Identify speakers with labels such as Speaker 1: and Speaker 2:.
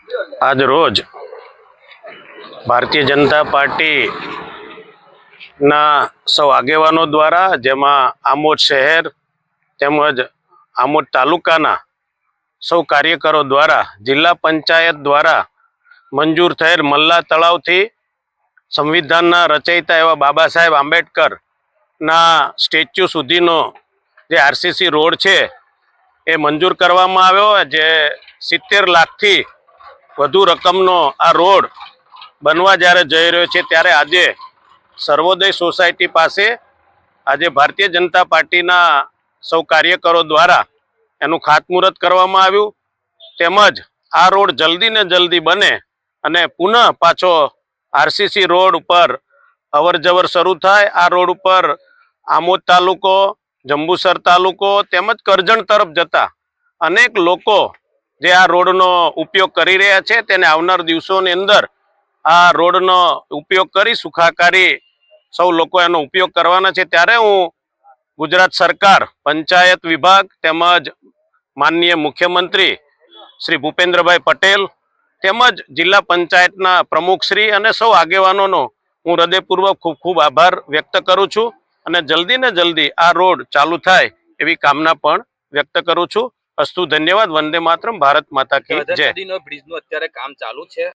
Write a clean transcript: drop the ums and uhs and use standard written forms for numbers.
Speaker 1: આજ રોજ ભારતીય જનતા પાર્ટી ના સૌ આગેવાનો દ્વારા, જેમાં આમોદ શહેર તેમજ આમોદ તાલુકાના સૌ કાર્યકરો દ્વારા જિલ્લા પંચાયત દ્વારા મંજૂર થયેલ મલ્લા તળાવથી સંવિધાનના રચયિતા એવા બાબા સાહેબ આંબેડકરના સ્ટેચ્યુ સુધીનો જે આરસીસી રોડ છે એ મંજૂર કરવામાં આવ્યો, જે 70 લાખથી વધુ રકમનો આ રોડ બનવા જ્યારે જઈ રહ્યો છે, ત્યારે આજે સર્વોદય સોસાયટી પાસે આજે ભારતીય જનતા પાર્ટીના સૌ કાર્યકરો દ્વારા એનું ખાતમુહૂર્ત કરવામાં આવ્યું, તેમજ આ રોડ જલ્દી ને જલ્દી બને અને પુનઃ પાછો આરસીસી રોડ ઉપર અવર જવર શરૂ થાય। આ રોડ ઉપર આમોદ તાલુકો, જંબુસર તાલુકો તેમજ કરજણ તરફ જતા અનેક લોકો જે આ રોડનો ઉપયોગ કરી રહ્યા છે, તેને આવનાર દિવસોની અંદર આ રોડનો ઉપયોગ કરી સુખાકારી સૌ લોકો એનો ઉપયોગ કરવાના છે। ત્યારે હું ગુજરાત સરકાર, પંચાયત વિભાગ તેમજ માનનીય મુખ્યમંત્રી શ્રી ભૂપેન્દ્રભાઈ પટેલ તેમજ જિલ્લા પંચાયતના પ્રમુખશ્રી અને સૌ આગેવાનોનો હું હૃદયપૂર્વક ખૂબ ખૂબ આભાર વ્યક્ત કરું છું અને જલ્દી ને જલ્દી આ રોડ ચાલુ થાય એવી કામના પણ વ્યક્ત કરું છું। અસ્તુ, ધન્યવાદ। વંદે માતરમ। ભારત માતા કી જય।
Speaker 2: બ્રિજનું અત્યારે કામ ચાલુ છે।